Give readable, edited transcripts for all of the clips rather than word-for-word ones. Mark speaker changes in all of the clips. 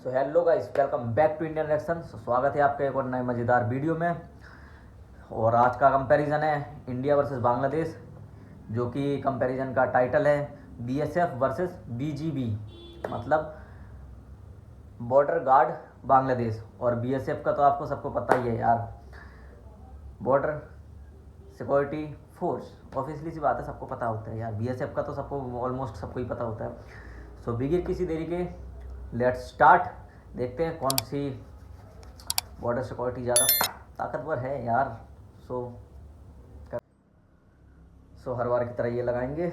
Speaker 1: So hello guys, welcome back to Indian reaction. स्वागत है आपका एक और नए मज़ेदार वीडियो में। और आज का कंपैरिजन है इंडिया वर्सेस बांग्लादेश, जो कि कंपैरिजन का टाइटल है बीएसएफ वर्सेस बीजीबी, मतलब बॉर्डर गार्ड बांग्लादेश। और बीएसएफ का तो आपको सबको पता ही है यार, बॉर्डर सिक्योरिटी फोर्स। ऑब्वियसली सी बात है, सबको पता होता है यार। बीएसएफ का तो सबको ऑलमोस्ट सबको ही पता होता है। सो बिगिन किसी देरी के लेट्स स्टार्ट। देखते हैं कौन सी बॉर्डर सिक्योरिटी ज़्यादा ताकतवर है यार। सो हर बार की तरह ये लगाएंगे।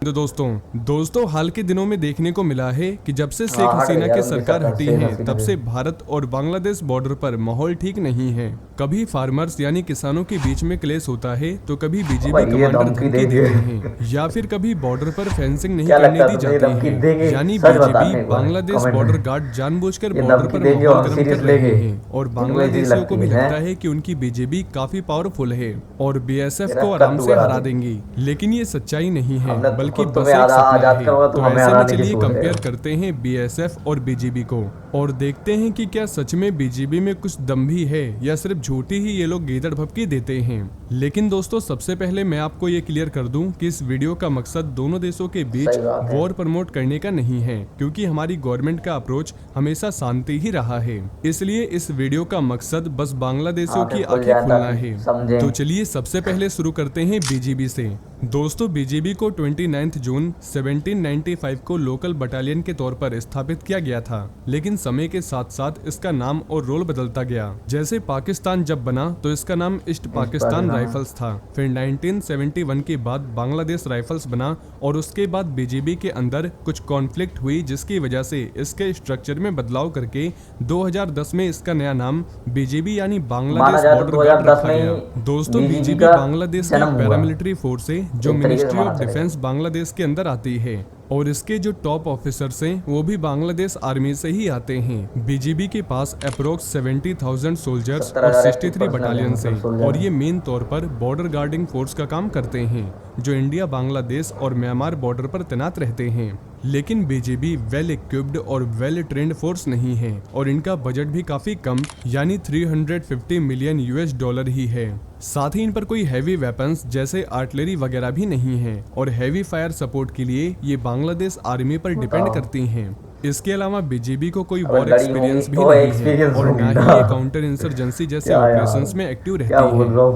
Speaker 2: तो दोस्तों हाल के दिनों में देखने को मिला है कि जब से शेख हसीना की सरकार हटी है तब से भारत और बांग्लादेश बॉर्डर पर माहौल ठीक नहीं है। कभी फार्मर्स यानी किसानों के बीच में क्लेश होता है तो कभी बीजेपी कमांडर धमकी देते हैं या फिर कभी बॉर्डर पर फेंसिंग नहीं करने दी जाती है। यानी बीजेपी बांग्लादेश बॉर्डर गार्ड जानबूझकर बॉर्डर पर माहौल गर्म कर रहे हैं और बांग्लादेशियों को भी लगता है कि उनकी बीजेपी काफी पावरफुल है और बीएसएफ को आराम से हरा देंगी। लेकिन ये सच्चाई नहीं है, बल्कि बस एक सपना है। तो ऐसे में चलिए कंपेयर करते हैं बीएसएफ और बीजीबी को और देखते हैं कि क्या सच में बीजीबी में कुछ दम भी है या सिर्फ झूठी ही ये लोग गीदड़ भभकी देते हैं। लेकिन दोस्तों सबसे पहले मैं आपको ये क्लियर कर दूं कि इस वीडियो का मकसद दोनों देशों के बीच वॉर प्रमोट करने का नहीं है, क्योंकि हमारी गवर्नमेंट का अप्रोच हमेशा शांति ही रहा है। इसलिए इस वीडियो का मकसद बस बांग्लादेशियों की आंखें खोलना है। तो चलिए सबसे पहले शुरू करते हैं बीजीबी से। दोस्तों बीजीबी को 29 जून 1795 को लोकल बटालियन के तौर पर स्थापित किया गया था, लेकिन समय के साथ साथ इसका नाम और रोल बदलता गया। जैसे पाकिस्तान जब बना तो इसका नाम ईस्ट पाकिस्तान राइफल्स था, फिर 1971 के बाद बांग्लादेश राइफल्स बना और उसके बाद बीजीबी के अंदर कुछ कॉन्फ्लिक्ट हुई, जिसकी वजह से इसके स्ट्रक्चर में बदलाव करके 2010 में इसका नया नाम बीजीबी यानी बांग्लादेश बॉर्डर गार्ड रखा गया। दोस्तों बीजीबी बांग्लादेश की पैरामिलिट्री फोर्स है जो मिनिस्ट्री ऑफ डिफेंस बांग्लादेश के अंदर आती है और इसके जो टॉप ऑफिसर्स हैं वो भी बांग्लादेश आर्मी से ही आते हैं। बीजीबी के पास अप्रोक्स 70,000 सोल्जर्स और 63 बटालियंस हैं और ये मेन तौर पर बॉर्डर गार्डिंग फोर्स का काम करते हैं जो इंडिया, बांग्लादेश और म्यांमार बॉर्डर पर तैनात रहते हैं। लेकिन बीजीबी वेल इक्विप्ड और वेल ट्रेंड फोर्स नहीं है और इनका बजट भी काफी कम यानी 350 मिलियन US$ ही है। साथ ही इन पर कोई हैवी वेपन्स जैसे आर्टिलरी वगैरह भी नहीं है और हैवी फायर सपोर्ट के लिए ये बांग्लादेश आर्मी पर डिपेंड करती हैं। इसके अलावा बीजीबी को कोई वॉर एक्सपीरियंस भी नहीं है और ना ही ये काउंटर इंसर्जेंसी जैसे ऑपरेशंस में एक्टिव रहती है।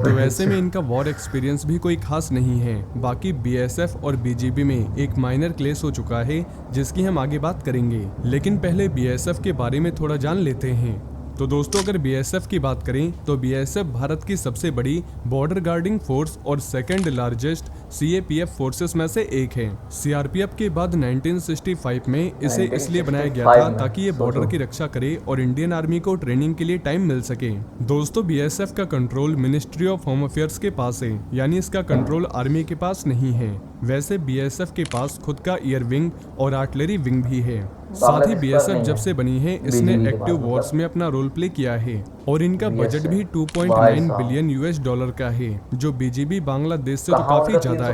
Speaker 2: तो वैसे में इनका वॉर एक्सपीरियंस भी कोई खास नहीं है। बाकी बीएसएफ और बीजीबी में एक माइनर क्लेश हो चुका है जिसकी हम आगे बात करेंगे, लेकिन पहले बीएसएफ के बारे में थोड़ा जान लेते हैं। तो दोस्तों अगर बीएसएफ की बात करें तो बीएसएफ भारत की सबसे बड़ी बॉर्डर गार्डिंग फोर्स और सेकंड लार्जेस्ट सीएपीएफ फोर्सेस में से एक है। सीआरपीएफ के बाद 1965 में इसे इसलिए बनाया गया था ताकि ये बॉर्डर की रक्षा करे और इंडियन आर्मी को ट्रेनिंग के लिए टाइम मिल सके। दोस्तों बीएसएफ का control ministry of home affairs के पास है, यानी इसका कंट्रोल आर्मी के पास नहीं है। वैसे बीएसएफ के पास खुद का एयर विंग और आर्टिलरी विंग भी है। साथ ही बीएसएफ जब से बनी है इसने एक्टिव वॉर्स में अपना रोल प्ले किया है और इनका बजट भी 2.9 बिलियन US$ का है, जो बीजीबी बांग्लादेश से तो काफी ज्यादा है।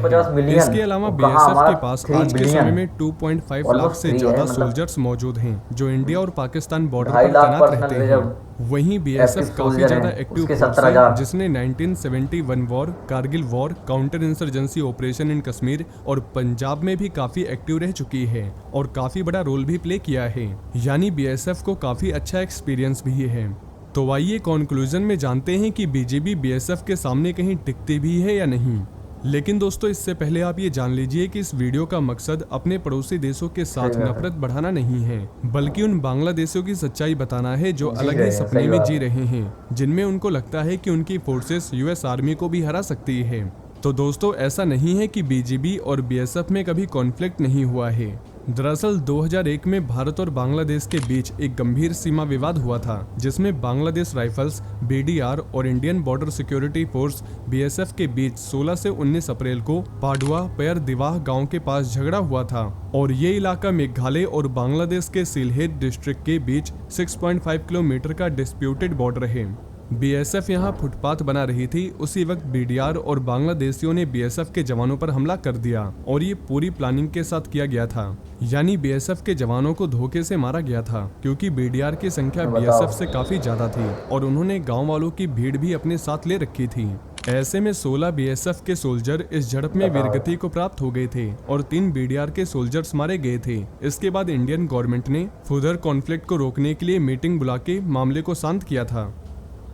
Speaker 2: इसके अलावा बीएसएफ के पास आज के समय में 2.5 लाख से ज्यादा सोल्जर्स मौजूद हैं जो इंडिया और पाकिस्तान बॉर्डर पर तैनात रहते हैं। वहीं बीएसएफ काफी ज्यादा एक्टिव फोर्स है जिसने 1971 war, Kargil war, counter insurgency operation in Kashmir और पंजाब में भी काफी एक्टिव रह चुकी है और काफी बड़ा रोल भी प्ले किया है, यानी बीएसएफ को काफी अच्छा एक्सपीरियंस भी है। तो आइए कंक्लूजन में जानते हैं कि बीजीबी बीएसएफ के सामने कहीं टिकती भी है या नहीं। लेकिन दोस्तों इससे पहले आप ये जान लीजिए कि इस वीडियो का मकसद अपने पड़ोसी देशों के साथ नफरत बढ़ाना नहीं है, बल्कि उन बांग्लादेशियों की सच्चाई बताना है जो अलग ही सपने में जी रहे हैं, जिनमें उनको लगता है कि उनकी फोर्सेस यूएस आर्मी को भी हरा सकती है। तो दोस्तों ऐसा नहीं है कि बीजीबी और बीएसएफ में कभी कॉन्फ्लिक्ट नहीं हुआ है। दरअसल 2001 में भारत और बांग्लादेश के बीच एक गंभीर सीमा विवाद हुआ था, जिसमें बांग्लादेश राइफल्स, बीडीआर और Indian border security force BSF के बीच 16 से 19 अप्रैल को पाडुआ पैर दिवाह गांव के पास झगड़ा हुआ था और ये इलाका मेघालय और बांग्लादेश के सिलहेट डिस्ट्रिक्ट के बीच 6.5 किलोमीटर का डिस्प्यूटेड बॉर्डर है। बीएसएफ यहां फुटपाथ बना रही थी, उसी वक्त बीडीआर और बांग्लादेशियों ने बीएसएफ के जवानों पर हमला कर दिया और ये पूरी प्लानिंग के साथ किया गया था। यानी बीएसएफ के जवानों को धोखे से मारा गया था, क्योंकि बीडीआर की संख्या बीएसएफ से काफी ज्यादा थी और उन्होंने गाँव वालों की भीड़ भी अपने साथ ले रखी थी। ऐसे में 16 बीएसएफ के सोल्जर इस झड़प में वीरगति को प्राप्त हो गए थे और 3 बीडीआर के सोल्जर्स मारे गए थे। इसके बाद इंडियन गवर्नमेंट ने फर्दर कॉन्फ्लिक्ट को रोकने के लिए मीटिंग बुला के मामले को शांत किया था।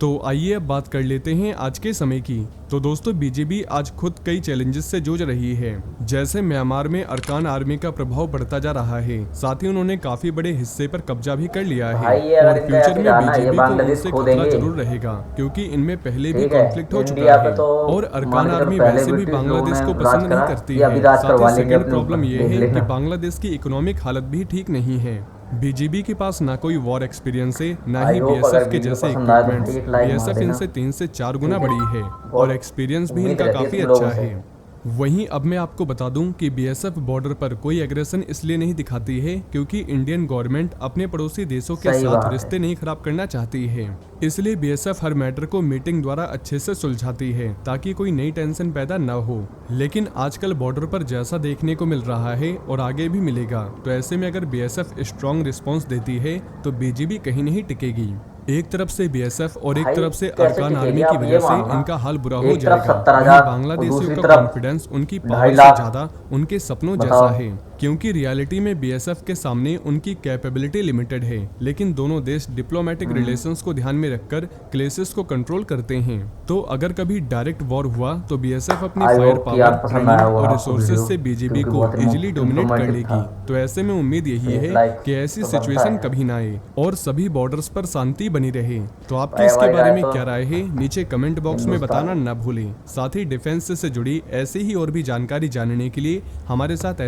Speaker 2: तो आइए अब बात कर लेते हैं आज के समय की। तो दोस्तों, बीजेपी आज खुद कई चैलेंजेस से जूझ रही है, जैसे म्यांमार में अरकान आर्मी का प्रभाव बढ़ता जा रहा है, साथ ही उन्होंने काफी बड़े हिस्से पर कब्जा भी कर लिया है और फ्यूचर में बीजेपी को उनसे खतरा जरूर रहेगा, क्योंकि इनमें पहले भी कॉन्फ्लिक्ट हो चुका है और अरकान आर्मी वैसे भी बांग्लादेश को पसंद नहीं करती है। साथ ही सेकंड प्रॉब्लम ये है कि बांग्लादेश की इकोनॉमिक हालत भी ठीक नहीं है। बीजेपी के पास ना कोई वॉर एक्सपीरियंस है, ना ही बीएसएफ के जैसे इक्विपमेंट्स। बीएसएफ इनसे 3 से 4 गुना बड़ी है और एक्सपीरियंस भी इनका काफी अच्छा है। वहीं अब मैं आपको बता दूं कि बीएसएफ बॉर्डर पर कोई एग्रेशन इसलिए नहीं दिखाती है क्योंकि इंडियन गवर्नमेंट अपने पड़ोसी देशों के साथ रिश्ते नहीं खराब करना चाहती है। इसलिए बीएसएफ हर मैटर को मीटिंग द्वारा अच्छे से सुलझाती है ताकि कोई नई टेंशन पैदा न हो। लेकिन आजकल बॉर्डर पर जैसा देखने को मिल रहा है और आगे भी मिलेगा, तो ऐसे में अगर बीएसएफ स्ट्रॉन्ग रिस्पॉन्स देती है तो बीजेपी कहीं नहीं टिकेगी। एक तरफ से बीएसएफ और एक तरफ से अरकान आर्मी की वजह से इनका हाल बुरा हो जाएगा। वहीं बांग्लादेशियों का कॉन्फिडेंस उनकी पावर से ज्यादा उनके सपनों जैसा है, क्योंकि रियलिटी में बीएसएफ के सामने उनकी कैपेबिलिटी लिमिटेड है। लेकिन दोनों देश डिप्लोमेटिक रिलेशंस को ध्यान में रखकर क्लेशेस को कंट्रोल करते हैं। तो अगर कभी डायरेक्ट वॉर हुआ तो बीएसएफ अपनी फायर पावर, ट्रेनिंग और रिसोर्सेज से बीजेपी को इजीली डोमिनेट कर लेगी। तो ऐसे में उम्मीद यही है कि ऐसी सिचुएशन कभी ना आए और सभी बॉर्डर्स पर शांति बनी रहे। तो आपकी इसके बारे में क्या राय है, नीचे कमेंट बॉक्स में बताना न भूलें। साथ ही डिफेंस से जुड़ी ऐसी ही और भी जानकारी जानने के लिए हमारे साथ